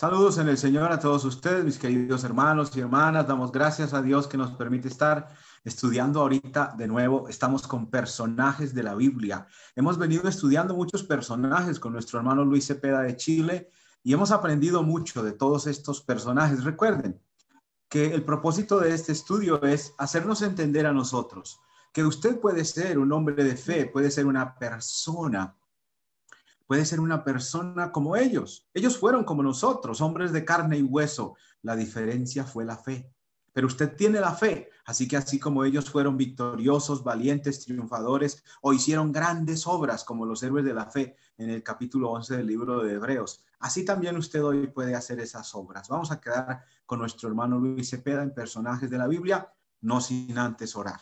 Saludos en el Señor a todos ustedes, mis queridos hermanos y hermanas. Damos gracias a Dios que nos permite estar estudiando ahorita de nuevo. Estamos con personajes de la Biblia. Hemos venido estudiando muchos personajes con nuestro hermano Luis Cepeda de Chile y hemos aprendido mucho de todos estos personajes. Recuerden que el propósito de este estudio es hacernos entender a nosotros que usted puede ser un hombre de fe, puede ser una persona como ellos. Ellos fueron como nosotros, hombres de carne y hueso. La diferencia fue la fe. Pero usted tiene la fe, así que así como ellos fueron victoriosos, valientes, triunfadores, o hicieron grandes obras como los héroes de la fe en el capítulo 11 del libro de Hebreos, así también usted hoy puede hacer esas obras. Vamos a quedar con nuestro hermano Luis Cepeda en personajes de la Biblia, no sin antes orar.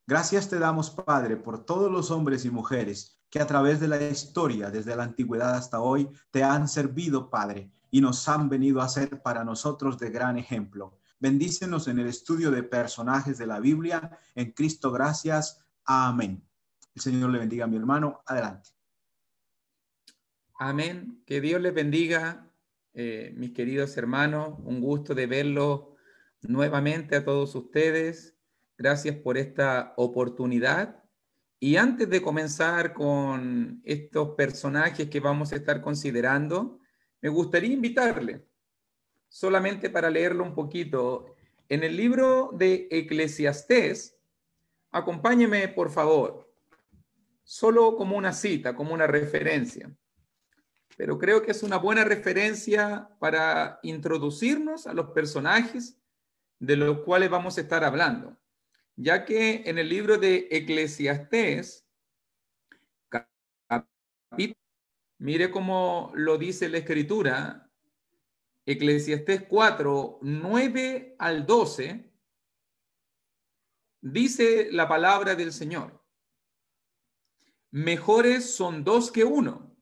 Gracias te damos, Padre, por todos los hombres y mujeres que a través de la historia, desde la antigüedad hasta hoy, te han servido, Padre, y nos han venido a ser para nosotros de gran ejemplo. Bendícenos en el estudio de personajes de la Biblia. En Cristo, gracias. Amén. El Señor le bendiga a mi hermano. Adelante. Amén. Que Dios les bendiga, mis queridos hermanos. Un gusto de verlos nuevamente a todos ustedes. Gracias por esta oportunidad. Y antes de comenzar con estos personajes que vamos a estar considerando, me gustaría invitarle, solamente para leerlo un poquito, en el libro de Eclesiastés, acompáñeme por favor, solo como una cita, como una referencia. Pero creo que es una buena referencia para introducirnos a los personajes de los cuales vamos a estar hablando, ya que en el libro de Eclesiastés, mire cómo lo dice la Escritura, Eclesiastés 4, 9 al 12, dice la palabra del Señor: mejores son dos que uno,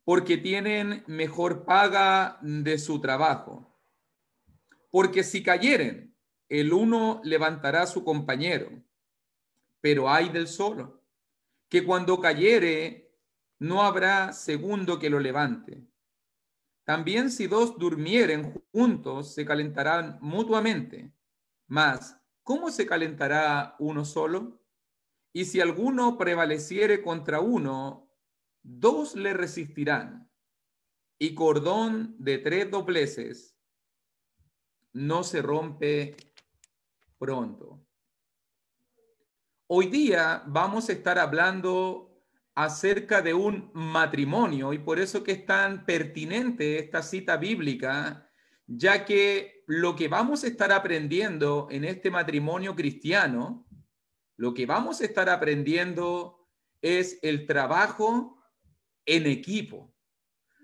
porque tienen mejor paga de su trabajo. Porque si cayeren, el uno levantará a su compañero, pero ay del solo, que cuando cayere, no habrá segundo que lo levante. También si dos durmieren juntos, se calentarán mutuamente. Mas, ¿cómo se calentará uno solo? Y si alguno prevaleciere contra uno, dos le resistirán. Y cordón de 3 dobleces no se rompe pronto. Hoy día vamos a estar hablando acerca de un matrimonio, y por eso que es tan pertinente esta cita bíblica, ya que lo que vamos a estar aprendiendo en este matrimonio cristiano, lo que vamos a estar aprendiendo es el trabajo en equipo.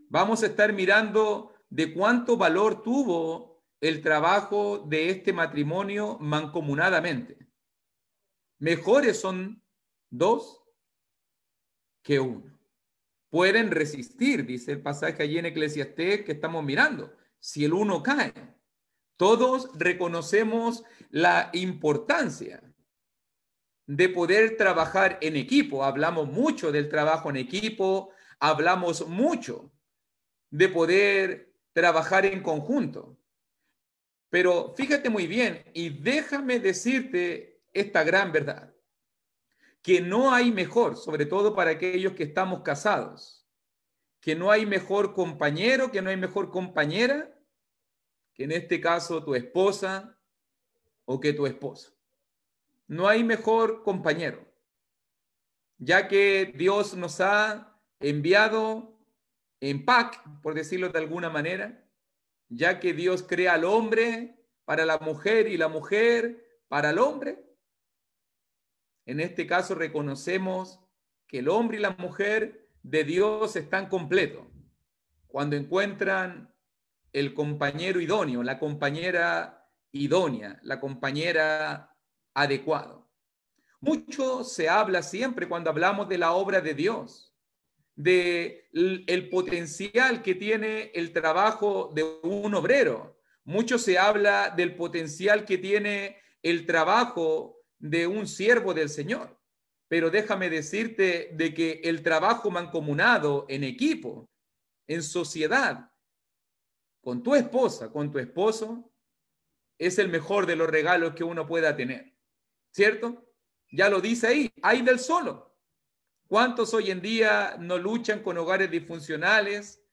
Vamos a estar mirando de cuánto valor tuvo el trabajo de este matrimonio mancomunadamente. Mejores son dos que uno. Pueden resistir, dice el pasaje allí en Eclesiastés que estamos mirando, si el uno cae. Todos reconocemos la importancia de poder trabajar en equipo. Hablamos mucho del trabajo en equipo, hablamos mucho de poder trabajar en conjunto. Pero fíjate muy bien y déjame decirte esta gran verdad, que no hay mejor, sobre todo para aquellos que estamos casados, que no hay mejor compañero, que no hay mejor compañera, que en este caso tu esposa o que tu esposo. No hay mejor compañero, ya que Dios nos ha enviado en pack, por decirlo de alguna manera, ya que Dios crea al hombre para la mujer y la mujer para el hombre. En este caso reconocemos que el hombre y la mujer de Dios están completos cuando encuentran el compañero idóneo, la compañera idónea, la compañera adecuada. Mucho se habla siempre cuando hablamos de la obra de Dios, de el potencial que tiene el trabajo de un obrero. Mucho se habla del potencial que tiene el trabajo de un siervo del Señor. Pero déjame decirte de que el trabajo mancomunado en equipo, en sociedad, con tu esposa, con tu esposo, es el mejor de los regalos que uno pueda tener, ¿cierto? Ya lo dice ahí, hay del solo. ¿Cuántos hoy en día no luchan con hogares disfuncionales?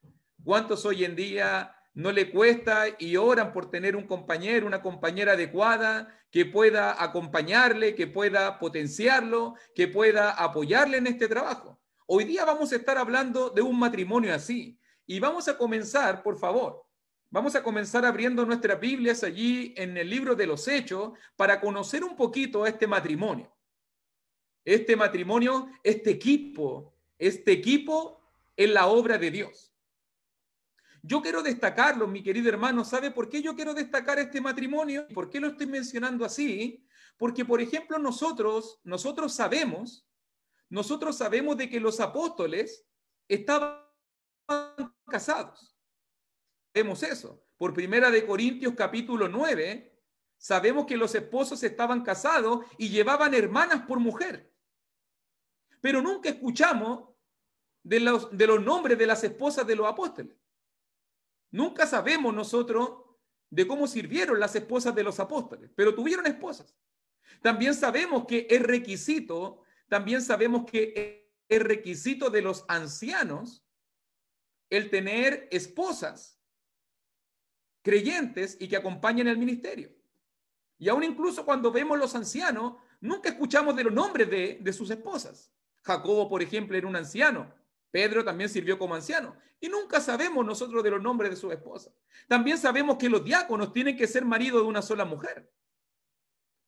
¿Cuántos hoy en día no le cuesta y oran por tener un compañero, una compañera adecuada que pueda acompañarle, que pueda potenciarlo, que pueda apoyarle en este trabajo? Hoy día vamos a estar hablando de un matrimonio así y vamos a comenzar, por favor, vamos a comenzar abriendo nuestras Biblias allí en el libro de los Hechos para conocer un poquito a este matrimonio. Este matrimonio, este equipo en la obra de Dios. Yo quiero destacarlo, mi querido hermano. ¿Sabe por qué yo quiero destacar este matrimonio? ¿Por qué lo estoy mencionando así? Porque, por ejemplo, nosotros sabemos de que los apóstoles estaban casados. Vemos eso. Por Primera de Corintios capítulo 9, sabemos que los esposos estaban casados y llevaban hermanas por mujer. Pero nunca escuchamos de los nombres de las esposas de los apóstoles. Nunca sabemos nosotros de cómo sirvieron las esposas de los apóstoles, pero tuvieron esposas. También sabemos que es requisito de los ancianos el tener esposas creyentes y que acompañen el ministerio. Y aún incluso cuando vemos los ancianos, nunca escuchamos de los nombres de sus esposas. Jacobo, por ejemplo, era un anciano. Pedro también sirvió como anciano. Y nunca sabemos nosotros de los nombres de sus esposas. También sabemos que los diáconos tienen que ser maridos de una sola mujer.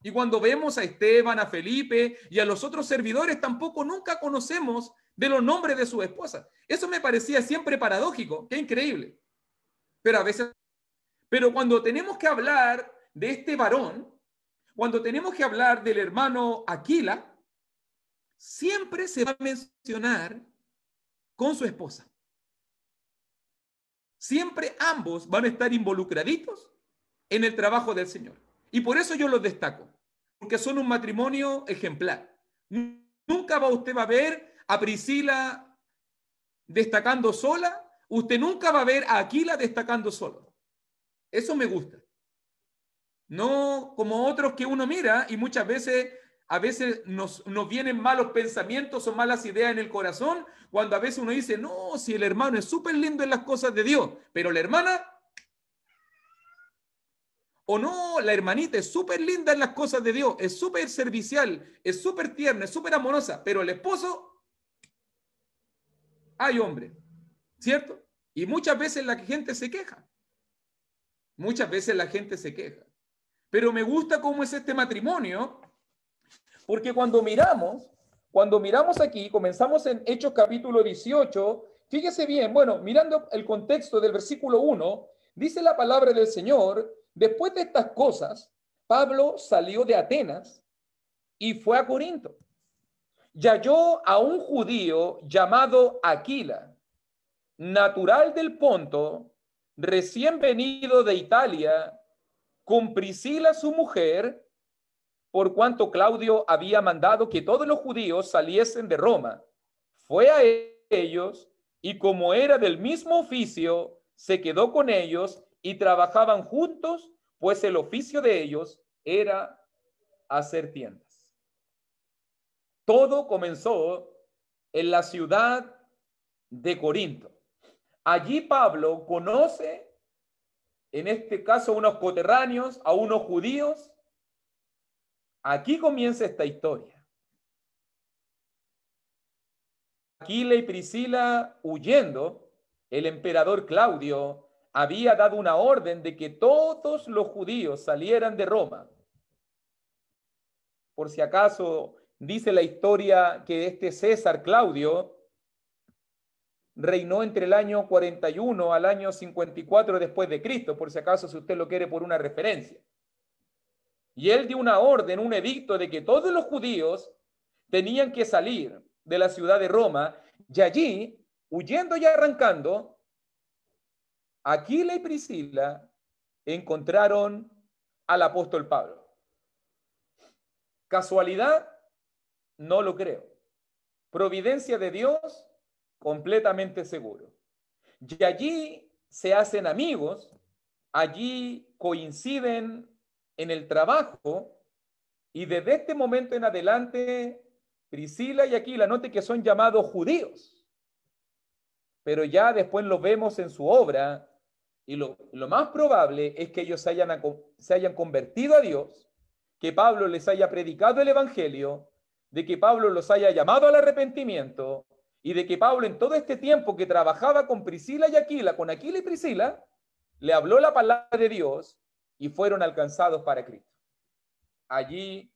Y cuando vemos a Esteban, a Felipe y a los otros servidores, tampoco nunca conocemos de los nombres de sus esposas. Eso me parecía siempre paradójico. Qué increíble. Pero cuando tenemos que hablar de este varón, cuando tenemos que hablar del hermano Aquila, siempre se va a mencionar con su esposa. Siempre ambos van a estar involucraditos en el trabajo del Señor. Y por eso yo los destaco, porque son un matrimonio ejemplar. Nunca usted va a ver a Priscila destacando sola, usted nunca va a ver a Aquila destacando solo. Eso me gusta. No como otros que uno mira y muchas veces nos vienen malos pensamientos o malas ideas en el corazón, cuando a veces uno dice, no, si el hermano es súper lindo en las cosas de Dios, pero la hermana, o no, la hermanita es súper linda en las cosas de Dios, es súper servicial, es súper tierna, es súper amorosa, pero el esposo, ay hombre, ¿cierto? Y muchas veces la gente se queja. Muchas veces la gente se queja. Pero me gusta cómo es este matrimonio, porque cuando miramos aquí, comenzamos en Hechos capítulo 18, fíjese bien, bueno, mirando el contexto del versículo 1, dice la palabra del Señor, después de estas cosas, Pablo salió de Atenas y fue a Corinto. Y halló a un judío llamado Aquila, natural del Ponto, recién venido de Italia, con Priscila su mujer, por cuanto Claudio había mandado que todos los judíos saliesen de Roma. Fue a ellos y como era del mismo oficio, se quedó con ellos y trabajaban juntos, pues el oficio de ellos era hacer tiendas. Todo comenzó en la ciudad de Corinto. Allí Pablo conoce, en este caso, a unos coterráneos, a unos judíos. Aquí comienza esta historia. Aquila y Priscila huyendo, el emperador Claudio había dado una orden de que todos los judíos salieran de Roma. Por si acaso dice la historia que este César Claudio reinó entre el año 41 al año 54 después de Cristo, por si acaso si usted lo quiere por una referencia. Y él dio una orden, un edicto de que todos los judíos tenían que salir de la ciudad de Roma, y allí, huyendo y arrancando, Aquila y Priscila encontraron al apóstol Pablo. ¿Casualidad? No lo creo. Providencia de Dios, completamente seguro. Y allí se hacen amigos, allí coinciden en el trabajo y desde este momento en adelante Priscila y Aquila, note que son llamados judíos, pero ya después los vemos en su obra y lo más probable es que ellos se hayan convertido a Dios, que Pablo les haya predicado el evangelio, de que Pablo los haya llamado al arrepentimiento y de que Pablo en todo este tiempo que trabajaba con Priscila y Aquila, con Aquila y Priscila, le habló la palabra de Dios y fueron alcanzados para Cristo. Allí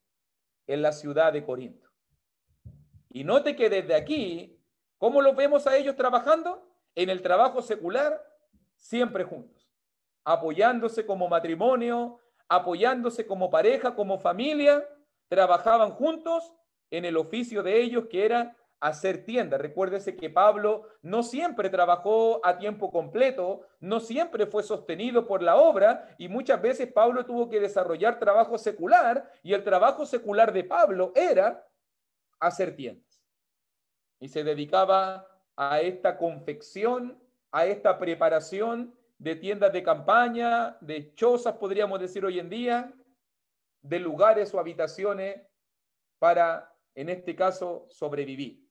en la ciudad de Corinto. Y note que desde aquí, ¿cómo los vemos a ellos trabajando? En el trabajo secular, siempre juntos, apoyándose como matrimonio, apoyándose como pareja, como familia, trabajaban juntos en el oficio de ellos que era hacer tiendas. Recuérdese que Pablo no siempre trabajó a tiempo completo, no siempre fue sostenido por la obra y muchas veces Pablo tuvo que desarrollar trabajo secular y el trabajo secular de Pablo era hacer tiendas. Y se dedicaba a esta confección, a esta preparación de tiendas de campaña, de chozas, podríamos decir hoy en día, de lugares o habitaciones para, en este caso, sobrevivir.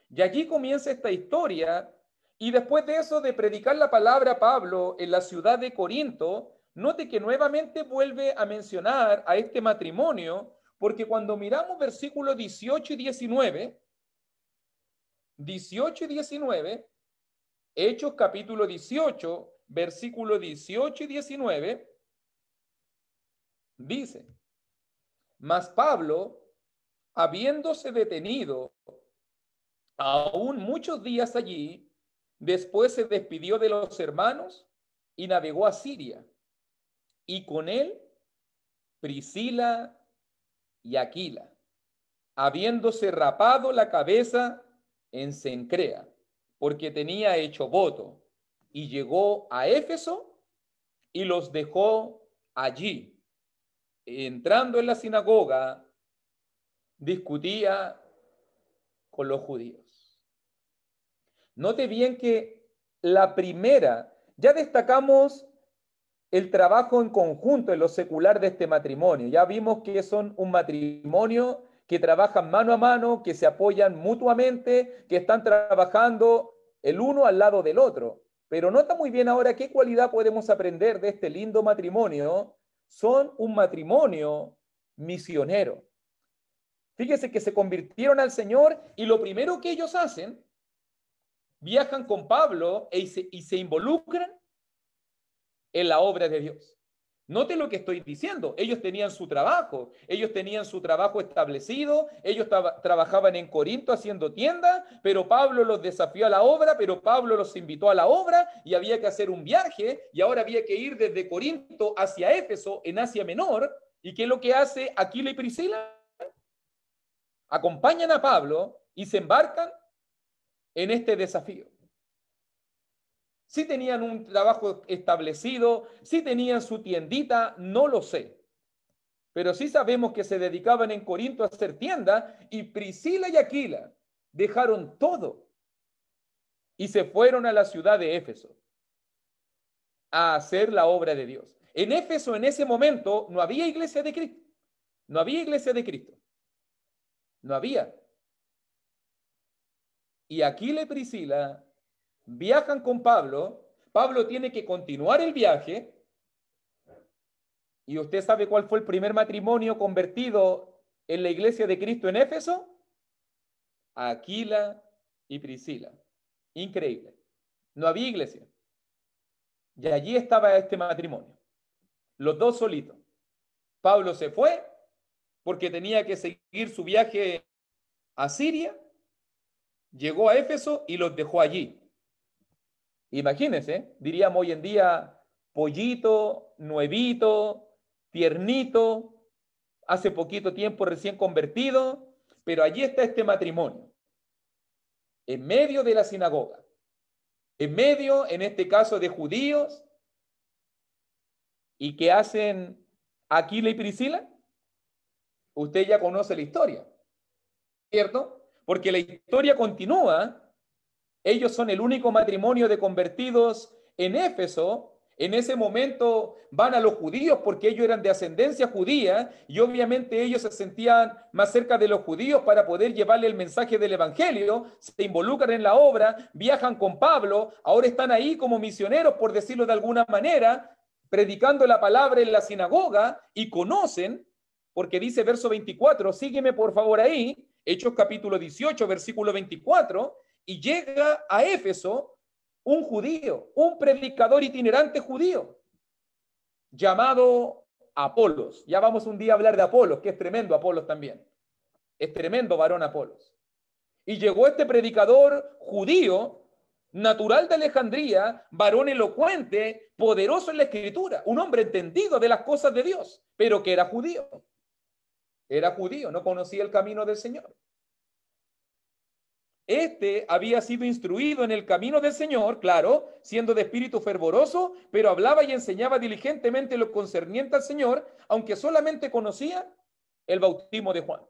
Y allí comienza esta historia, y después de eso, de predicar la palabra Pablo en la ciudad de Corinto, note que nuevamente vuelve a mencionar a este matrimonio, porque cuando miramos versículos 18 y 19, Hechos capítulo 18, versículos 18 y 19, dice: mas Pablo, habiéndose detenido aún muchos días allí, después se despidió de los hermanos y navegó a Siria, y con él Priscila y Aquila, habiéndose rapado la cabeza en Cencrea, porque tenía hecho voto, y llegó a Éfeso y los dejó allí. Entrando en la sinagoga, discutía con los judíos. Note bien que la primera, ya destacamos el trabajo en conjunto en lo secular de este matrimonio. Ya vimos que son un matrimonio que trabajan mano a mano, que se apoyan mutuamente, que están trabajando el uno al lado del otro. Pero nota muy bien ahora qué cualidad podemos aprender de este lindo matrimonio. Son un matrimonio misionero. Fíjese que se convirtieron al Señor y lo primero que ellos hacen, viajan con Pablo y se involucran en la obra de Dios. Note lo que estoy diciendo. Ellos tenían su trabajo establecido, ellos trabajaban en Corinto haciendo tiendas, pero Pablo los desafió a la obra, pero Pablo los invitó a la obra y había que hacer un viaje y ahora había que ir desde Corinto hacia Éfeso en Asia Menor. ¿Y qué es lo que hace Aquila y Priscila? Acompañan a Pablo y se embarcan en este desafío. Si tenían un trabajo establecido, si tenían su tiendita, no lo sé. Pero sí sabemos que se dedicaban en Corinto a hacer tienda y Priscila y Aquila dejaron todo y se fueron a la ciudad de Éfeso a hacer la obra de Dios. En Éfeso en ese momento no había iglesia de Cristo. No había iglesia de Cristo. No había. Y Aquila y Priscila viajan con Pablo. Pablo tiene que continuar el viaje. ¿Y usted sabe cuál fue el primer matrimonio convertido en la iglesia de Cristo en Éfeso? Aquila y Priscila. Increíble. No había iglesia. Y allí estaba este matrimonio. Los dos solitos. Pablo se fue porque tenía que seguir su viaje a Siria. Llegó a Éfeso y los dejó allí. Imagínense, diríamos hoy en día, pollito, nuevito, tiernito, hace poquito tiempo recién convertido, pero allí está este matrimonio, en medio de la sinagoga, en medio, en este caso, de judíos, y ¿qué hacen Aquila y Priscila? Usted ya conoce la historia, ¿cierto? Porque la historia continúa Ellos son el único matrimonio de convertidos en Éfeso. En ese momento van a los judíos porque ellos eran de ascendencia judía y obviamente ellos se sentían más cerca de los judíos para poder llevarle el mensaje del evangelio, se involucran en la obra, viajan con Pablo, ahora están ahí como misioneros, por decirlo de alguna manera, predicando la palabra en la sinagoga y conocen, porque dice verso 24, sígueme por favor ahí, Hechos capítulo 18, versículo 24, y llega a Éfeso un judío, un predicador itinerante judío, llamado Apolos. Ya vamos un día a hablar de Apolos, que es tremendo Apolos también. Es tremendo varón Apolos. Y llegó este predicador judío, natural de Alejandría, varón elocuente, poderoso en la escritura, un hombre entendido de las cosas de Dios, pero que era judío. Era judío, no conocía el camino del Señor. Este había sido instruido en el camino del Señor, claro, siendo de espíritu fervoroso, pero hablaba y enseñaba diligentemente lo concerniente al Señor, aunque solamente conocía el bautismo de Juan.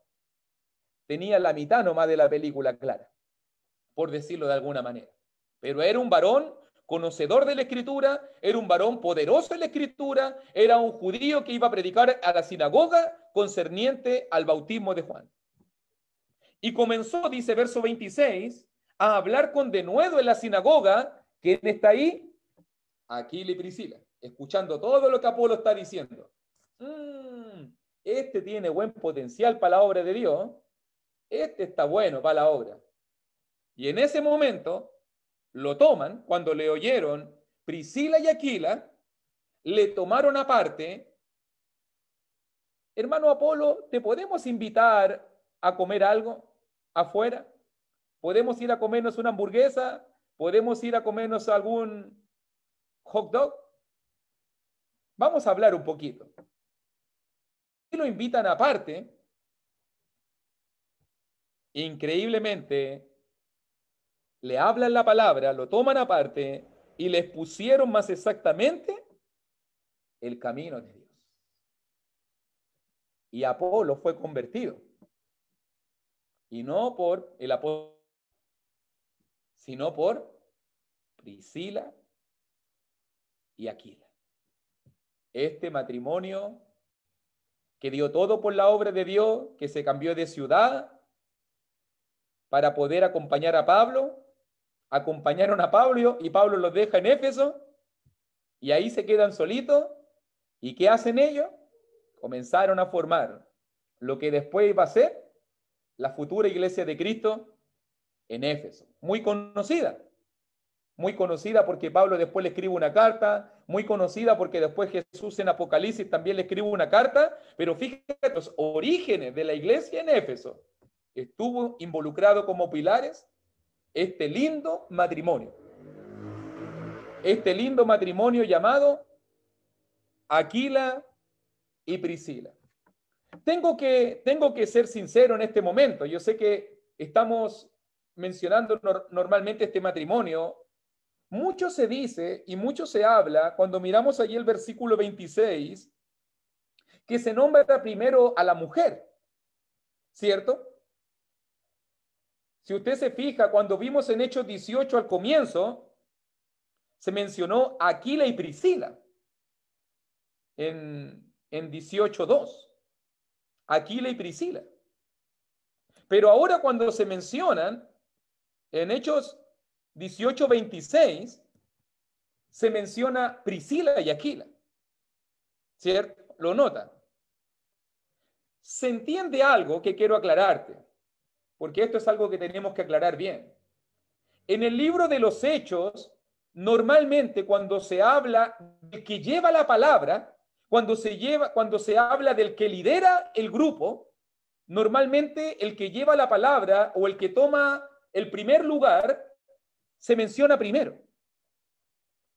Tenía la mitad nomás de la película clara, por decirlo de alguna manera. Pero era un varón conocedor de la Escritura, era un varón poderoso en la Escritura, era un judío que iba a predicar a la sinagoga concerniente al bautismo de Juan. Y comenzó, dice verso 26, a hablar con denuedo en la sinagoga. ¿Quién está ahí? Aquila y Priscila, escuchando todo lo que Apolo está diciendo. Este tiene buen potencial para la obra de Dios. Este está bueno para la obra. Y en ese momento lo toman, cuando le oyeron Priscila y Aquila, le tomaron aparte. Hermano Apolo, ¿te podemos invitar a comer algo afuera? ¿Podemos ir a comernos una hamburguesa? ¿Podemos ir a comernos algún hot dog? Vamos a hablar un poquito. Y lo invitan aparte. Increíblemente, le hablan la palabra, lo toman aparte y les pusieron más exactamente el camino de Dios. Y Apolo fue convertido. Y no por el apóstol, sino por Priscila y Aquila. Este matrimonio que dio todo por la obra de Dios, que se cambió de ciudad para poder acompañar a Pablo, acompañaron a Pablo y Pablo los deja en Éfeso y ahí se quedan solitos. ¿Y qué hacen ellos? Comenzaron a formar lo que después iba a ser la futura iglesia de Cristo en Éfeso. Muy conocida porque Pablo después le escribe una carta, muy conocida porque después Jesús en Apocalipsis también le escribe una carta, pero fíjate, los orígenes de la iglesia en Éfeso estuvo involucrado como pilares este lindo matrimonio llamado Aquila y Priscila. Tengo que ser sincero en este momento. Yo sé que estamos mencionando normalmente este matrimonio. Mucho se dice y mucho se habla cuando miramos allí el versículo 26, que se nombra primero a la mujer, ¿cierto? Si usted se fija, cuando vimos en Hechos 18 al comienzo, se mencionó Aquila y Priscila en 18:2. Aquila y Priscila. Pero ahora cuando se mencionan en Hechos 18:26, se menciona Priscila y Aquila. ¿Cierto? ¿Lo notan? Se entiende algo que quiero aclararte, porque esto es algo que tenemos que aclarar bien. En el libro de los Hechos, normalmente cuando se habla del que lleva la palabra, cuando se habla del que lidera el grupo, normalmente el que lleva la palabra o el que toma el primer lugar se menciona primero.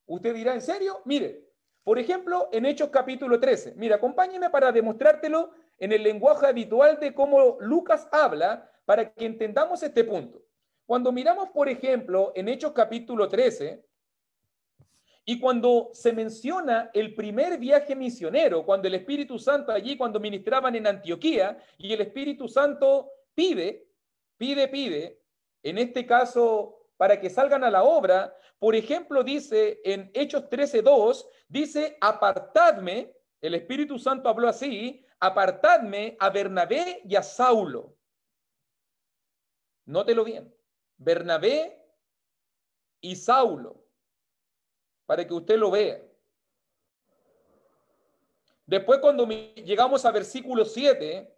Usted dirá, ¿en serio? Mire, por ejemplo, en Hechos capítulo 13. Mira, acompáñeme para demostrártelo en el lenguaje habitual de cómo Lucas habla para que entendamos este punto. Cuando miramos, por ejemplo, en Hechos capítulo 13, y cuando se menciona el primer viaje misionero, cuando el Espíritu Santo allí, cuando ministraban en Antioquía, y el Espíritu Santo pide, en este caso para que salgan a la obra. Por ejemplo, dice en Hechos 13:2, dice, apartadme, el Espíritu Santo habló así, apartadme a Bernabé y a Saulo. Nótelo bien, Bernabé y Saulo, para que usted lo vea. Después, cuando llegamos a versículo 7,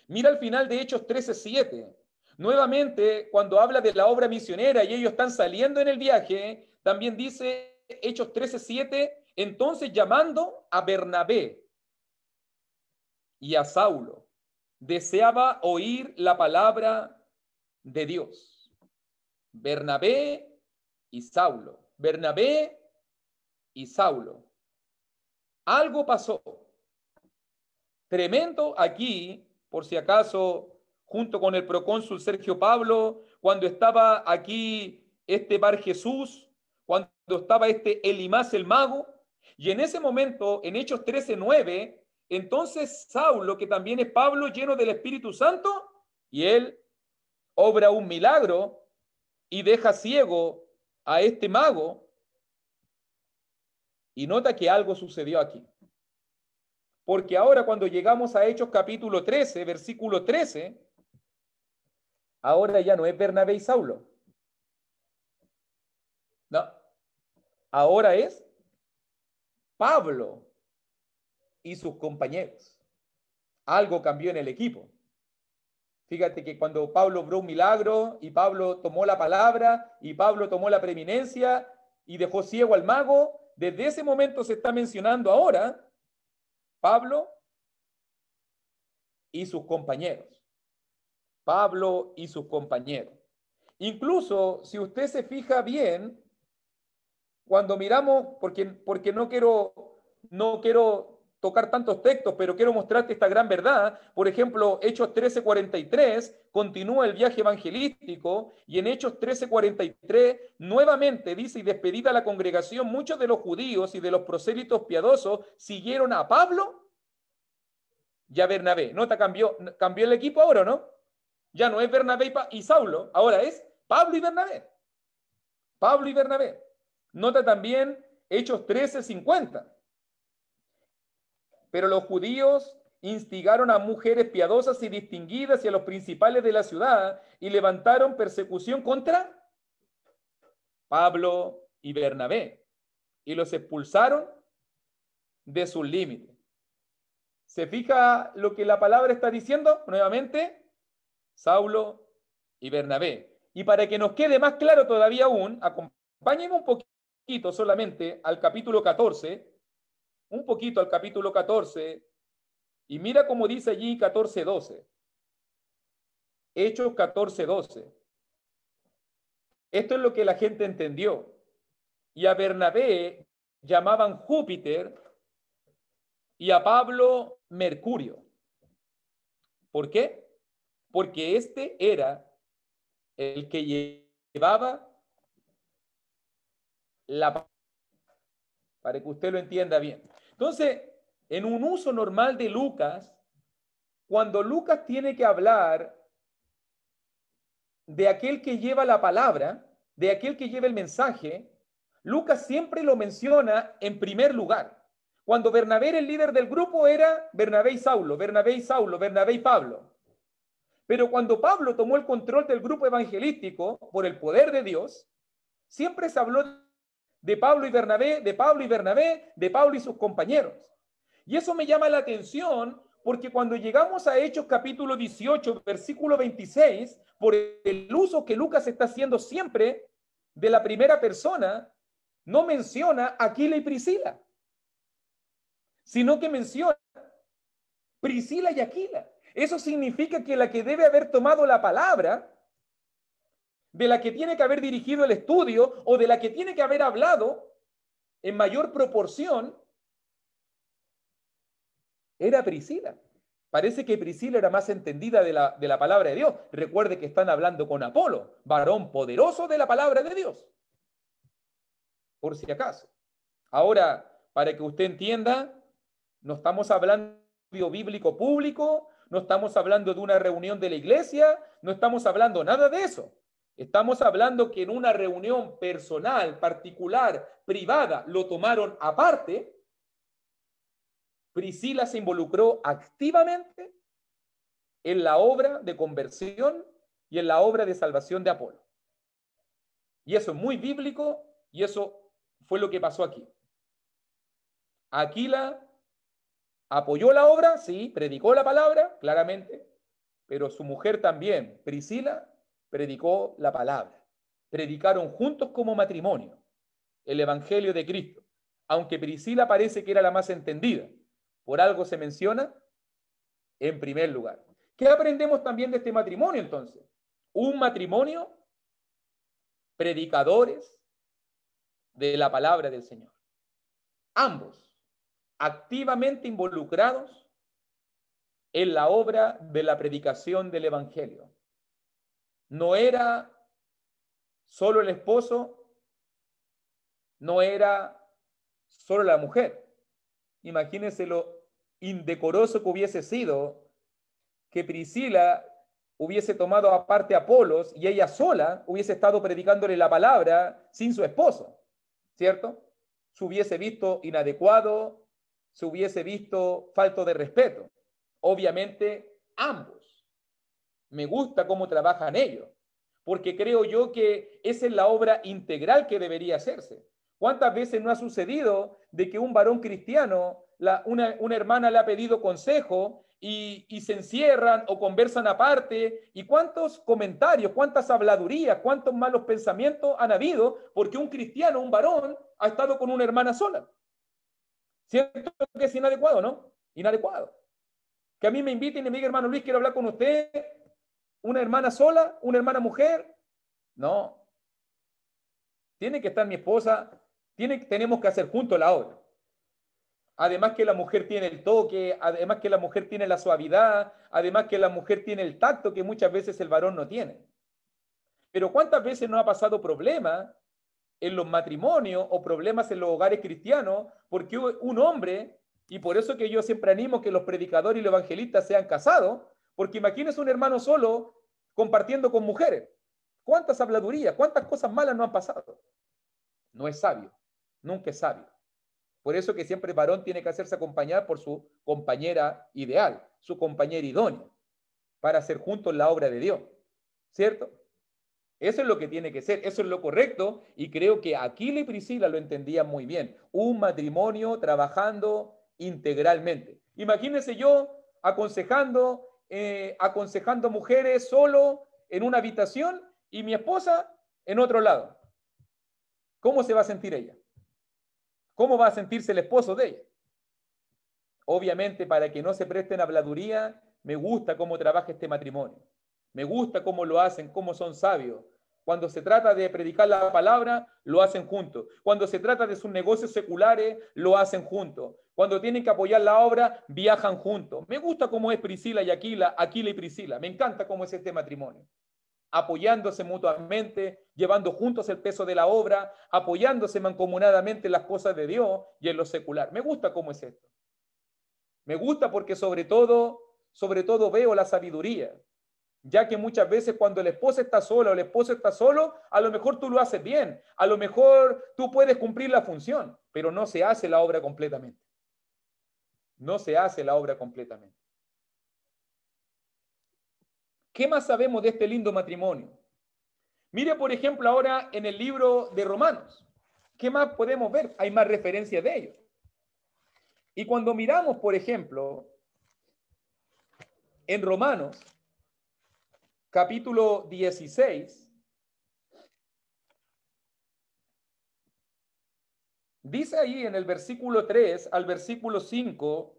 mira al final de Hechos 13:7. Nuevamente, cuando habla de la obra misionera y ellos están saliendo en el viaje, también dice Hechos 13:7, entonces llamando a Bernabé y a Saulo, deseaba oír la palabra de Dios. Bernabé y Saulo. Bernabé y Saulo. Algo pasó tremendo aquí, por si acaso, junto con el procónsul Sergio Pablo, cuando estaba aquí este Bar Jesús, cuando estaba este Elimás el mago, y en ese momento, en Hechos 13:9, entonces Saulo, que también es Pablo, lleno del Espíritu Santo, y él obra un milagro y deja ciego a este mago, y nota que algo sucedió aquí. Porque ahora cuando llegamos a Hechos capítulo 13, versículo 13, ahora ya no es Bernabé y Saulo. No. Ahora es Pablo y sus compañeros. Algo cambió en el equipo. Fíjate que cuando Pablo obró un milagro y Pablo tomó la palabra y Pablo tomó la preeminencia y dejó ciego al mago, desde ese momento se está mencionando ahora Pablo y sus compañeros. Pablo y sus compañeros. Incluso, si usted se fija bien, cuando miramos, porque no quiero tocar tantos textos, pero quiero mostrarte esta gran verdad. Por ejemplo, Hechos 13:43, continúa el viaje evangelístico, y en Hechos 13:43, nuevamente dice, y despedida la congregación, muchos de los judíos y de los prosélitos piadosos siguieron a Pablo y a Bernabé. Nota, cambió el equipo ahora, ¿no? Ya no es Bernabé y Saulo, ahora es Pablo y Bernabé. Pablo y Bernabé. Nota también Hechos 13:50. Pero los judíos instigaron a mujeres piadosas y distinguidas y a los principales de la ciudad y levantaron persecución contra Pablo y Bernabé y los expulsaron de sus límites. ¿Se fija lo que la palabra está diciendo? Nuevamente, Saulo y Bernabé. Y para que nos quede más claro todavía aún, acompáñenme un poquito solamente al capítulo 14, un poquito al capítulo 14, y mira cómo dice allí 14:12. Hechos 14:12. Esto es lo que la gente entendió. Y a Bernabé llamaban Júpiter y a Pablo Mercurio. ¿Por qué? Porque este era el que llevaba la... Para que usted lo entienda bien. Entonces, en un uso normal de Lucas, cuando Lucas tiene que hablar de aquel que lleva la palabra, de aquel que lleva el mensaje, Lucas siempre lo menciona en primer lugar. Cuando Bernabé era el líder del grupo, era Bernabé y Saulo, Bernabé y Saulo, Bernabé y Pablo. Pero cuando Pablo tomó el control del grupo evangelístico por el poder de Dios, siempre se habló de Pablo y Bernabé, de Pablo y Bernabé, de Pablo y sus compañeros. Y eso me llama la atención porque cuando llegamos a Hechos capítulo 18, versículo 26, por el uso que Lucas está haciendo siempre de la primera persona, no menciona a Aquila y Priscila, sino que menciona Priscila y Aquila. Eso significa que la que debe haber tomado la palabra, de la que tiene que haber dirigido el estudio o de la que tiene que haber hablado en mayor proporción, era Priscila. Parece que Priscila era más entendida de la palabra de Dios. Recuerde que están hablando con Apolo, varón poderoso de la palabra de Dios. Por si acaso. Ahora, para que usted entienda, no estamos hablando de bíblico público, no estamos hablando de una reunión de la iglesia, no estamos hablando nada de eso. Estamos hablando que en una reunión personal, particular, privada, lo tomaron aparte. Priscila se involucró activamente en la obra de conversión y en la obra de salvación de Apolo. Y eso es muy bíblico y eso fue lo que pasó aquí. Aquila apoyó la obra, sí, predicó la palabra, claramente, pero su mujer también, Priscila, predicó la palabra. Predicaron juntos como matrimonio el Evangelio de Cristo. Aunque Priscila parece que era la más entendida, por algo se menciona en primer lugar. ¿Qué aprendemos también de este matrimonio entonces? Un matrimonio predicadores de la palabra del Señor. Ambos activamente involucrados en la obra de la predicación del Evangelio. No era solo el esposo, no era solo la mujer. Imagínense lo indecoroso que hubiese sido que Priscila hubiese tomado aparte a Apolos y ella sola hubiese estado predicándole la palabra sin su esposo, ¿cierto? Se hubiese visto inadecuado, se hubiese visto falto de respeto. Obviamente, ambos. Me gusta cómo trabajan ellos, porque creo yo que esa es la obra integral que debería hacerse. ¿Cuántas veces no ha sucedido de que un varón cristiano, una hermana le ha pedido consejo y se encierran o conversan aparte? ¿Y cuántos comentarios, cuántas habladurías, cuántos malos pensamientos han habido porque un cristiano, un varón, ha estado con una hermana sola? ¿Cierto que es inadecuado, no? Inadecuado. Que a mí me inviten y me diga, hermano Luis, quiero hablar con usted, una hermana sola, una hermana mujer. No. Tiene que estar mi esposa, tenemos que hacer juntos la obra. Además que la mujer tiene el toque, además que la mujer tiene la suavidad, además que la mujer tiene el tacto que muchas veces el varón no tiene. Pero ¿cuántas veces no ha pasado problemas en los matrimonios o problemas en los hogares cristianos porque un hombre, y por eso que yo siempre animo que los predicadores y los evangelistas sean casados, porque imagínense un hermano solo compartiendo con mujeres? ¿Cuántas habladurías, cuántas cosas malas no han pasado? No es sabio, nunca es sabio. Por eso que siempre el varón tiene que hacerse acompañar por su compañera ideal, su compañera idónea, para hacer juntos la obra de Dios, ¿cierto? Eso es lo que tiene que ser, eso es lo correcto, y creo que Aquila y Priscila lo entendían muy bien. Un matrimonio trabajando integralmente. Imagínense yo aconsejando mujeres solo en una habitación y mi esposa en otro lado. ¿Cómo se va a sentir ella? ¿Cómo va a sentirse el esposo de ella? Obviamente, para que no se presten habladuría, me gusta cómo trabaja este matrimonio. Me gusta cómo lo hacen, cómo son sabios. Cuando se trata de predicar la palabra, lo hacen juntos. Cuando se trata de sus negocios seculares, lo hacen juntos. Cuando tienen que apoyar la obra, viajan juntos. Me gusta cómo es Priscila y Aquila, Aquila y Priscila. Me encanta cómo es este matrimonio. Apoyándose mutuamente, llevando juntos el peso de la obra, apoyándose mancomunadamente en las cosas de Dios y en lo secular. Me gusta cómo es esto. Me gusta porque sobre todo veo la sabiduría, ya que muchas veces cuando la esposa está sola o el esposo está solo, a lo mejor tú lo haces bien, a lo mejor tú puedes cumplir la función, pero no se hace la obra completamente. No se hace la obra completamente. ¿Qué más sabemos de este lindo matrimonio? Mire, por ejemplo, ahora en el libro de Romanos. ¿Qué más podemos ver? Hay más referencias de ellos. Y cuando miramos, por ejemplo, en Romanos, capítulo 16, dice ahí en el versículo 3 al versículo 5,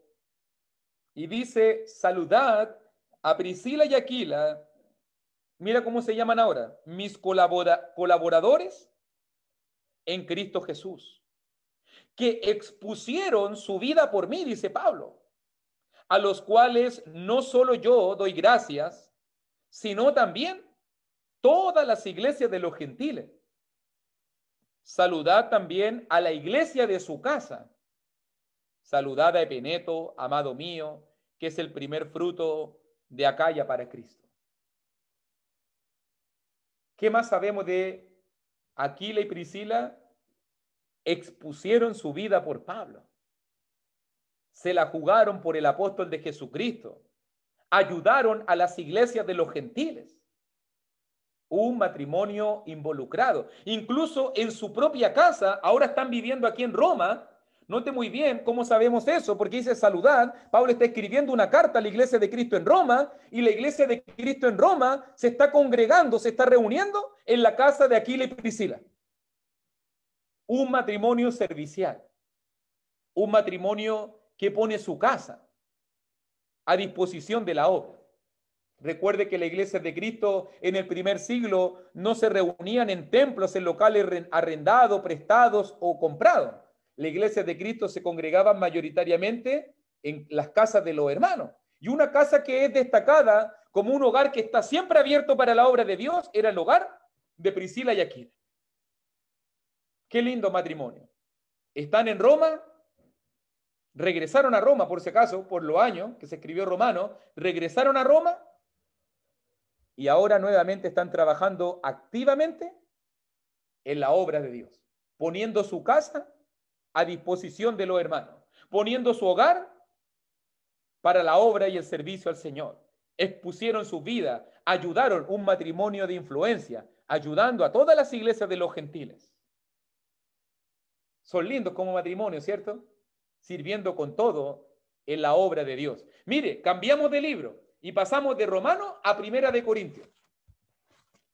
y dice, saludad a Priscila y Aquila. Mira cómo se llaman ahora, mis colaboradores en Cristo Jesús, que expusieron su vida por mí, dice Pablo, a los cuales no solo yo doy gracias, sino también todas las iglesias de los gentiles. Saludad también a la iglesia de su casa. Saludad a Epeneto, amado mío, que es el primer fruto de Acaya para Cristo. ¿Qué más sabemos de Aquila y Priscila? Expusieron su vida por Pablo. Se la jugaron por el apóstol de Jesucristo. Ayudaron a las iglesias de los gentiles. Un matrimonio involucrado. Incluso en su propia casa, ahora están viviendo aquí en Roma. Note muy bien cómo sabemos eso, porque dice saludad. Pablo está escribiendo una carta a la iglesia de Cristo en Roma, y la iglesia de Cristo en Roma se está congregando, se está reuniendo en la casa de Aquila y Priscila. Un matrimonio servicial. Un matrimonio que pone su casa a disposición de la obra. Recuerde que la iglesia de Cristo en el primer siglo no se reunían en templos, en locales arrendados, prestados o comprados. La iglesia de Cristo se congregaba mayoritariamente en las casas de los hermanos. Y una casa que es destacada como un hogar que está siempre abierto para la obra de Dios era el hogar de Priscila y Aquila. Qué lindo matrimonio. Están en Roma, regresaron a Roma, por si acaso, por los años que se escribió Romano, regresaron a Roma y ahora nuevamente están trabajando activamente en la obra de Dios, poniendo su casa a disposición de los hermanos, poniendo su hogar para la obra y el servicio al Señor. Expusieron su vida, ayudaron un matrimonio de influencia, ayudando a todas las iglesias de los gentiles. Son lindos como matrimonio, ¿cierto? Sirviendo con todo en la obra de Dios. Mire, cambiamos de libro y pasamos de Romanos a Primera de Corintios.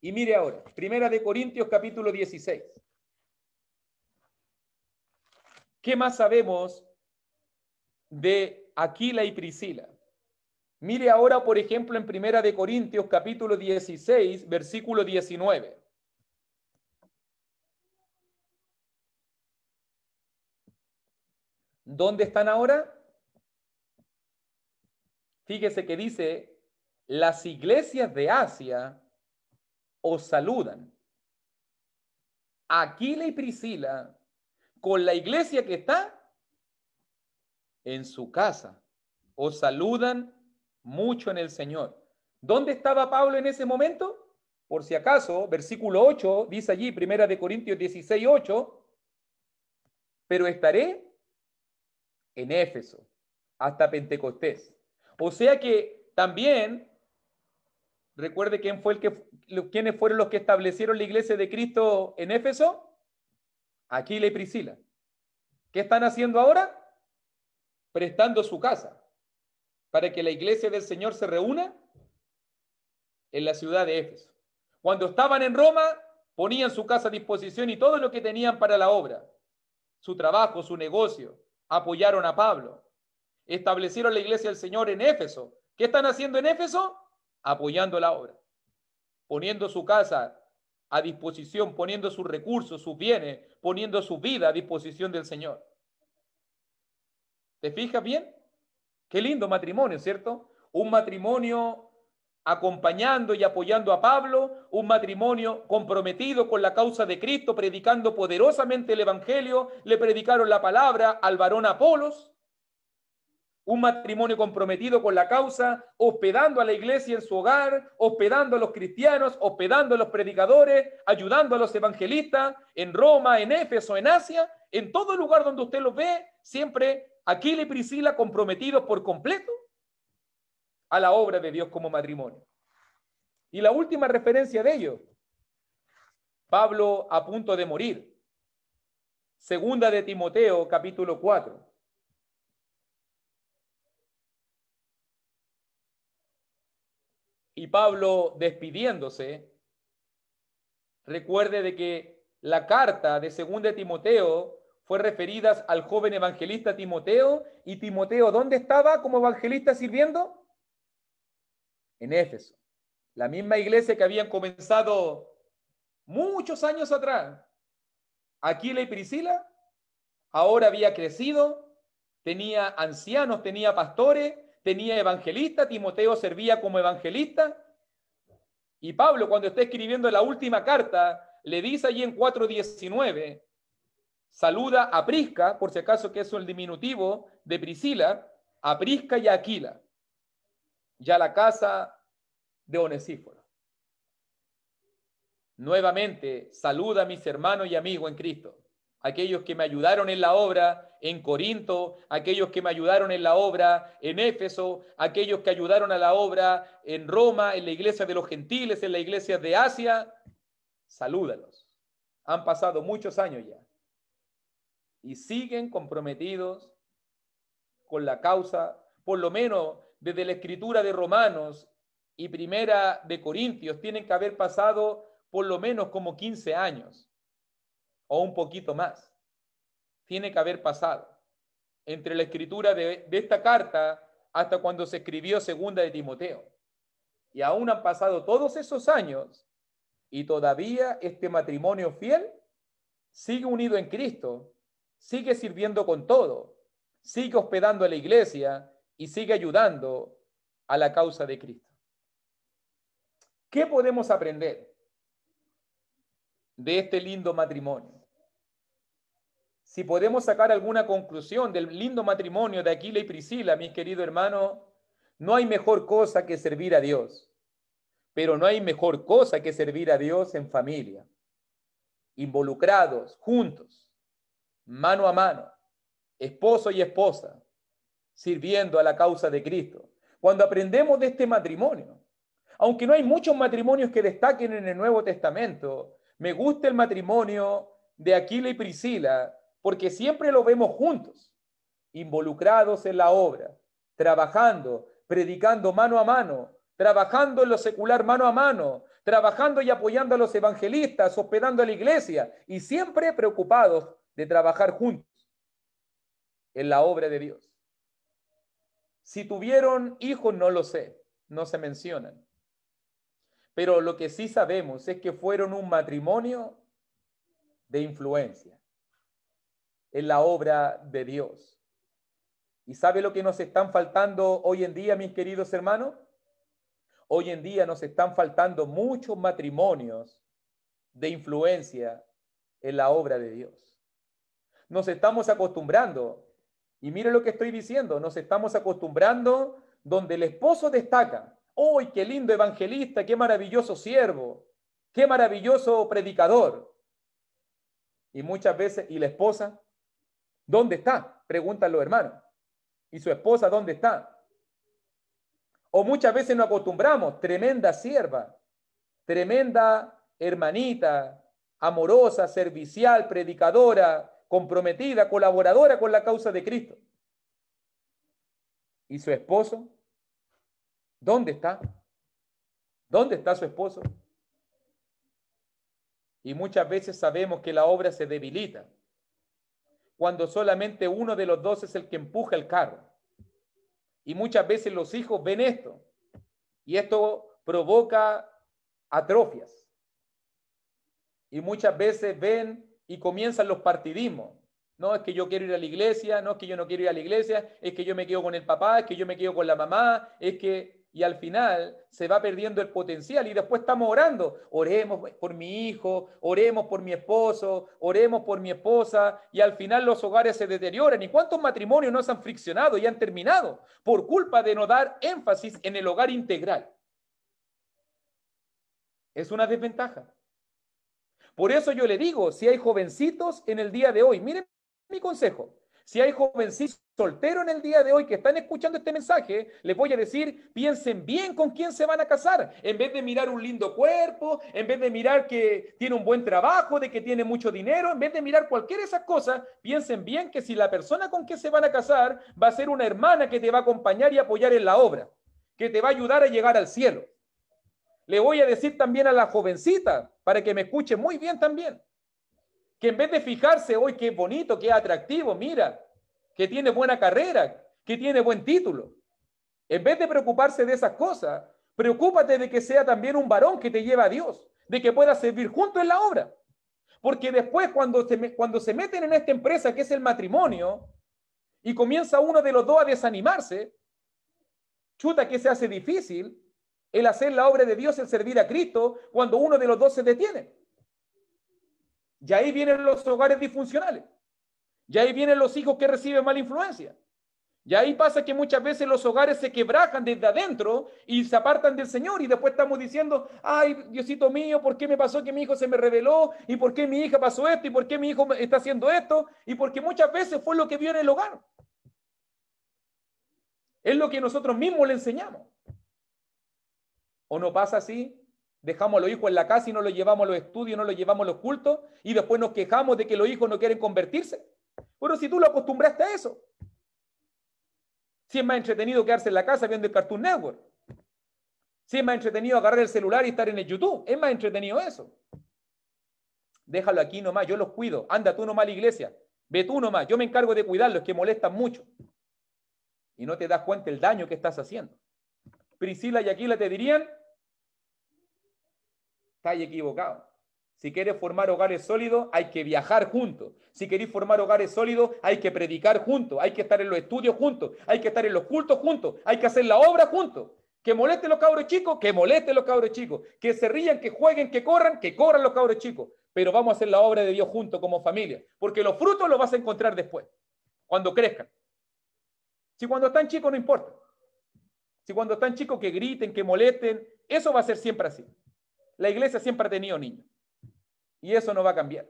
Y mire ahora, Primera de Corintios capítulo 16. ¿Qué más sabemos de Aquila y Priscila? Mire ahora, por ejemplo, en Primera de Corintios capítulo 16, versículo 19. ¿Dónde están ahora? Fíjese que dice, las iglesias de Asia os saludan. Aquila y Priscila, con la iglesia que está en su casa, os saludan mucho en el Señor. ¿Dónde estaba Pablo en ese momento? Por si acaso, versículo 8, dice allí, Primera de Corintios 16, 8, pero estaré en Éfeso hasta Pentecostés. O sea que también, recuerde quiénes fueron los que establecieron la iglesia de Cristo en Éfeso. Aquila y Priscila. ¿Qué están haciendo ahora? Prestando su casa para que la iglesia del Señor se reúna en la ciudad de Éfeso. Cuando estaban en Roma, ponían su casa a disposición y todo lo que tenían para la obra, su trabajo, su negocio. Apoyaron a Pablo. Establecieron la iglesia del Señor en Éfeso. ¿Qué están haciendo en Éfeso? Apoyando la obra, poniendo su casa a disposición, poniendo sus recursos, sus bienes, poniendo su vida a disposición del Señor. ¿Te fijas bien? Qué lindo matrimonio, ¿cierto? Un matrimonio acompañando y apoyando a Pablo, un matrimonio comprometido con la causa de Cristo, predicando poderosamente el Evangelio, le predicaron la palabra al varón Apolos. Un matrimonio comprometido con la causa, hospedando a la iglesia en su hogar, hospedando a los cristianos, hospedando a los predicadores, ayudando a los evangelistas en Roma, en Éfeso, en Asia, en todo lugar donde usted los ve, siempre Aquila y Priscila comprometidos por completo a la obra de Dios como matrimonio. Y la última referencia de ello, Pablo a punto de morir. Segunda de Timoteo, capítulo 4. Y Pablo despidiéndose, recuerde de que la carta de Segunda de Timoteo fue referida al joven evangelista Timoteo, y Timoteo, ¿dónde estaba como evangelista sirviendo? En Éfeso, la misma iglesia que habían comenzado muchos años atrás. Aquila y Priscila ahora había crecido, tenía ancianos, tenía pastores, tenía evangelista. Timoteo servía como evangelista. Y Pablo, cuando está escribiendo la última carta, le dice allí en 4:19, saluda a Prisca, por si acaso que es el diminutivo de Priscila, a Prisca y a Aquila, y a la casa de Onesíforo. Nuevamente, saluda a mis hermanos y amigos en Cristo, aquellos que me ayudaron en la obra en Corinto, aquellos que me ayudaron en la obra en Éfeso, aquellos que ayudaron a la obra en Roma, en la iglesia de los gentiles, en la iglesia de Asia. Salúdalos. Han pasado muchos años ya y siguen comprometidos con la causa, por lo menos desde la escritura de Romanos y primera de Corintios, tienen que haber pasado por lo menos como 15 años o un poquito más. Tiene que haber pasado entre la escritura de esta carta hasta cuando se escribió segunda de Timoteo. Y aún han pasado todos esos años y todavía este matrimonio fiel sigue unido en Cristo, sigue sirviendo con todo, sigue hospedando a la iglesia y sigue ayudando a la causa de Cristo. ¿Qué podemos aprender de este lindo matrimonio? Si podemos sacar alguna conclusión del lindo matrimonio de Aquila y Priscila, mis queridos hermanos, no hay mejor cosa que servir a Dios, pero no hay mejor cosa que servir a Dios en familia, involucrados, juntos, mano a mano, esposo y esposa, sirviendo a la causa de Cristo. Cuando aprendemos de este matrimonio, aunque no hay muchos matrimonios que destaquen en el Nuevo Testamento, me gusta el matrimonio de Aquila y Priscila porque siempre lo vemos juntos, involucrados en la obra, trabajando, predicando mano a mano, trabajando en lo secular mano a mano, trabajando y apoyando a los evangelistas, hospedando a la iglesia y siempre preocupados de trabajar juntos en la obra de Dios. Si tuvieron hijos, no lo sé, no se mencionan. Pero lo que sí sabemos es que fueron un matrimonio de influencia en la obra de Dios. ¿Y sabe lo que nos están faltando hoy en día, mis queridos hermanos? Hoy en día nos están faltando muchos matrimonios de influencia en la obra de Dios. Nos estamos acostumbrando, y mire lo que estoy diciendo, nos estamos acostumbrando donde el esposo destaca. ¡Uy, qué lindo evangelista, qué maravilloso siervo, qué maravilloso predicador! Y muchas veces, ¿y la esposa? ¿Dónde está? Preguntan los hermanos. ¿Y su esposa dónde está? O muchas veces nos acostumbramos, tremenda sierva, tremenda hermanita, amorosa, servicial, predicadora, comprometida, colaboradora con la causa de Cristo. ¿Y su esposo? ¿Dónde está? ¿Dónde está su esposo? Y muchas veces sabemos que la obra se debilita cuando solamente uno de los dos es el que empuja el carro. Y muchas veces los hijos ven esto y esto provoca atrofias. Y muchas veces ven y comienzan los partidismos. No, es que yo quiero ir a la iglesia, no, es que yo no quiero ir a la iglesia, es que yo me quedo con el papá, es que yo me quedo con la mamá, es que... Y al final se va perdiendo el potencial y después estamos orando. Oremos por mi hijo, oremos por mi esposo, oremos por mi esposa y al final los hogares se deterioran. ¿Y cuántos matrimonios no se han friccionado y han terminado por culpa de no dar énfasis en el hogar integral? Es una desventaja. Por eso yo le digo, si hay jovencitos en el día de hoy, miren mi consejo. Si hay jovencitos solteros en el día de hoy que están escuchando este mensaje, les voy a decir, piensen bien con quién se van a casar. En vez de mirar un lindo cuerpo, en vez de mirar que tiene un buen trabajo, de que tiene mucho dinero, en vez de mirar cualquiera de esas cosas, piensen bien que si la persona con que se van a casar va a ser una hermana que te va a acompañar y apoyar en la obra, que te va a ayudar a llegar al cielo. Le voy a decir también a la jovencita, para que me escuche muy bien también, que en vez de fijarse hoy qué bonito, qué atractivo, mira, que tiene buena carrera, que tiene buen título, en vez de preocuparse de esas cosas, preocúpate de que sea también un varón que te lleve a Dios, de que pueda servir junto en la obra. Porque después cuando se meten en esta empresa que es el matrimonio y comienza uno de los dos a desanimarse, chuta que se hace difícil el hacer la obra de Dios, el servir a Cristo, cuando uno de los dos se detiene. Y ahí vienen los hogares disfuncionales. Y ahí vienen los hijos que reciben mala influencia. Y ahí pasa que muchas veces los hogares se quebrajan desde adentro y se apartan del Señor y después estamos diciendo, ay, Diosito mío, ¿por qué me pasó que mi hijo se me rebeló? ¿Y por qué mi hija pasó esto? ¿Y por qué mi hijo está haciendo esto? Y porque muchas veces fue lo que vio en el hogar. Es lo que nosotros mismos le enseñamos. ¿O no pasa así? Dejamos a los hijos en la casa y no los llevamos a los estudios, no los llevamos a los cultos y después nos quejamos de que los hijos no quieren convertirse. Bueno, si tú lo acostumbraste a eso. Si es más entretenido quedarse en la casa viendo el Cartoon Network. Si es más entretenido agarrar el celular y estar en el YouTube. Es más entretenido eso. Déjalo aquí nomás, yo los cuido. Anda tú nomás a la iglesia. Ve tú nomás, yo me encargo de cuidarlos, que molestan mucho. Y no te das cuenta el daño que estás haciendo. Priscila y Aquila te dirían, estás equivocado. Si quieres formar hogares sólidos, hay que viajar juntos. Si queréis formar hogares sólidos, hay que predicar juntos. Hay que estar en los estudios juntos. Hay que estar en los cultos juntos. Hay que hacer la obra juntos. Que molesten los cabros chicos, que molesten los cabros chicos. Que se rían, que jueguen, que corran los cabros chicos. Pero vamos a hacer la obra de Dios juntos como familia. Porque los frutos los vas a encontrar después, cuando crezcan. Si cuando están chicos no importa. Si cuando están chicos que griten, que molesten, eso va a ser siempre así. La iglesia siempre ha tenido niños. Y eso no va a cambiar.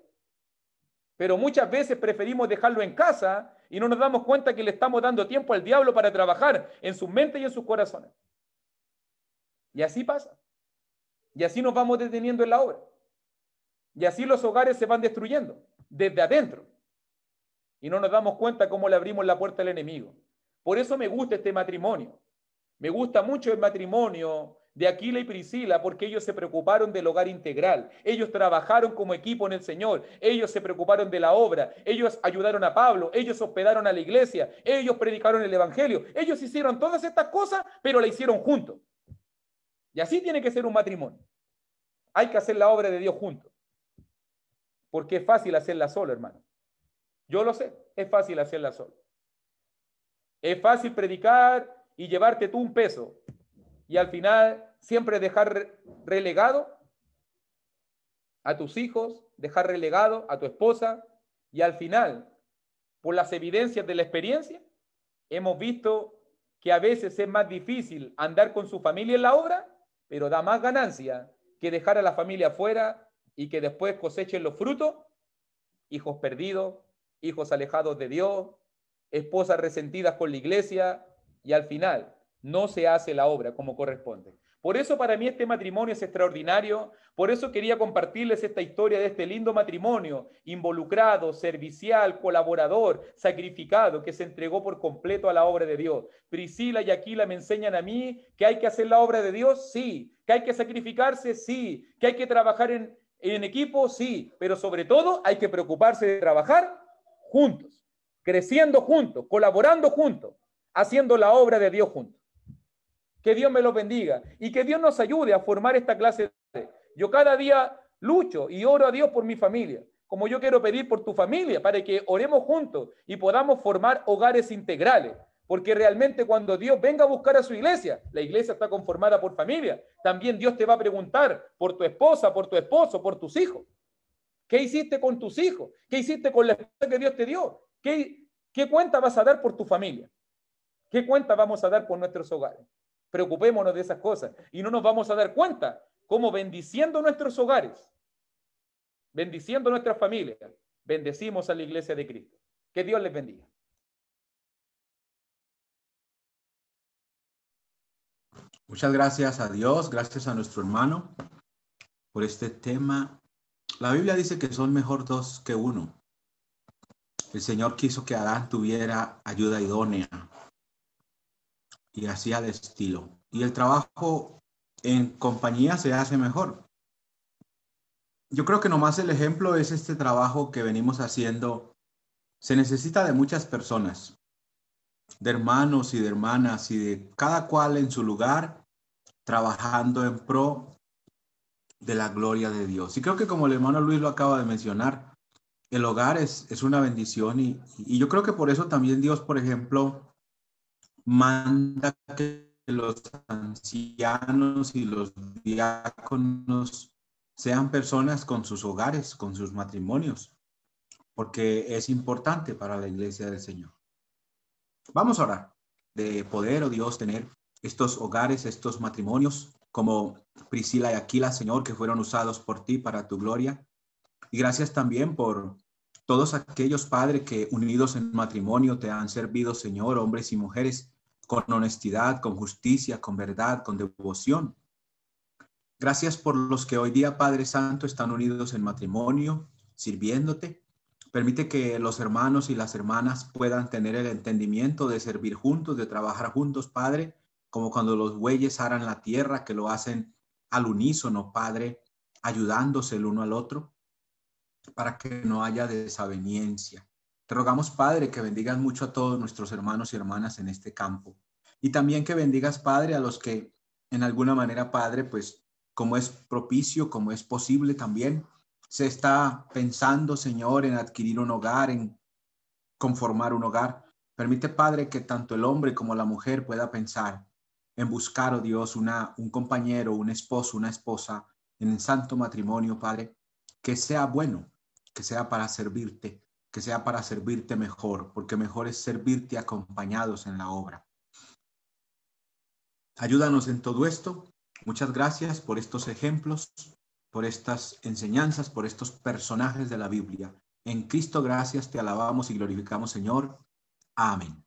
Pero muchas veces preferimos dejarlo en casa y no nos damos cuenta que le estamos dando tiempo al diablo para trabajar en sus mentes y en sus corazones. Y así pasa. Y así nos vamos deteniendo en la obra. Y así los hogares se van destruyendo desde adentro. Y no nos damos cuenta cómo le abrimos la puerta al enemigo. Por eso me gusta este matrimonio. Me gusta mucho el matrimonio de Aquila y Priscila porque ellos se preocuparon del hogar integral. Ellos trabajaron como equipo en el Señor. Ellos se preocuparon de la obra. Ellos ayudaron a Pablo. Ellos hospedaron a la iglesia. Ellos predicaron el evangelio. Ellos hicieron todas estas cosas, pero la hicieron juntos. Y así tiene que ser un matrimonio. Hay que hacer la obra de Dios juntos. Porque es fácil hacerla solo, hermano. Yo lo sé, es fácil hacerla solo. Es fácil predicar y llevarte tú un peso y al final siempre dejar relegado a tus hijos, dejar relegado a tu esposa y al final, por las evidencias de la experiencia, hemos visto que a veces es más difícil andar con su familia en la obra, pero da más ganancia que dejar a la familia afuera y que después cosechen los frutos, hijos perdidos, hijos alejados de Dios, esposas resentidas con la iglesia y al final no se hace la obra como corresponde. Por eso para mí este matrimonio es extraordinario, por eso quería compartirles esta historia de este lindo matrimonio, involucrado, servicial, colaborador, sacrificado, que se entregó por completo a la obra de Dios. Priscila y Aquila me enseñan a mí que hay que hacer la obra de Dios, sí, que hay que sacrificarse, sí, que hay que trabajar en equipo, sí, pero sobre todo hay que preocuparse de trabajar juntos, creciendo juntos, colaborando juntos, haciendo la obra de Dios juntos. Que Dios me los bendiga y que Dios nos ayude a formar esta clase de... Yo cada día lucho y oro a Dios por mi familia, como yo quiero pedir por tu familia, para que oremos juntos y podamos formar hogares integrales, porque realmente cuando Dios venga a buscar a su iglesia, la iglesia está conformada por familia, también Dios te va a preguntar por tu esposa, por tu esposo, por tus hijos. ¿Qué hiciste con tus hijos? ¿Qué hiciste con la esposa que Dios te dio? ¿Qué cuenta vas a dar por tu familia? ¿Qué cuenta vamos a dar por nuestros hogares? Preocupémonos de esas cosas y no nos vamos a dar cuenta cómo bendiciendo nuestros hogares, bendiciendo nuestras familias, bendecimos a la iglesia de Cristo. Que Dios les bendiga. Muchas gracias a Dios, gracias a nuestro hermano por este tema. La Biblia dice que son mejor dos que uno. El Señor quiso que Adán tuviera ayuda idónea y así al estilo. Y el trabajo en compañía se hace mejor. Yo creo que nomás el ejemplo es este trabajo que venimos haciendo. Se necesita de muchas personas, de hermanos y de hermanas y de cada cual en su lugar, trabajando en pro de la gloria de Dios. Y creo que como el hermano Luis lo acaba de mencionar, el hogar es una bendición y yo creo que por eso también Dios, por ejemplo, manda que los ancianos y los diáconos sean personas con sus hogares, con sus matrimonios, porque es importante para la iglesia del Señor. Vamos a orar de poder, oh Dios, tener estos hogares, estos matrimonios como Priscila y Aquila, Señor, que fueron usados por ti para tu gloria. Y gracias también por todos aquellos, Padre, que unidos en matrimonio te han servido, Señor, hombres y mujeres, con honestidad, con justicia, con verdad, con devoción. Gracias por los que hoy día, Padre Santo, están unidos en matrimonio, sirviéndote. Permite que los hermanos y las hermanas puedan tener el entendimiento de servir juntos, de trabajar juntos, Padre, como cuando los bueyes aran la tierra, que lo hacen al unísono, Padre, ayudándose el uno al otro, para que no haya desaveniencia. Te rogamos, Padre, que bendigas mucho a todos nuestros hermanos y hermanas en este campo. Y también que bendigas, Padre, a los que en alguna manera, Padre, pues como es propicio, como es posible también, se está pensando, Señor, en adquirir un hogar, en conformar un hogar. Permite, Padre, que tanto el hombre como la mujer pueda pensar en buscar, oh Dios, un compañero, un esposo, una esposa en el santo matrimonio, Padre, que sea bueno, que sea para servirte, que sea para servirte mejor, porque mejor es servirte acompañados en la obra. Ayúdanos en todo esto. Muchas gracias por estos ejemplos, por estas enseñanzas, por estos personajes de la Biblia. En Cristo, gracias, te alabamos y glorificamos, Señor. Amén.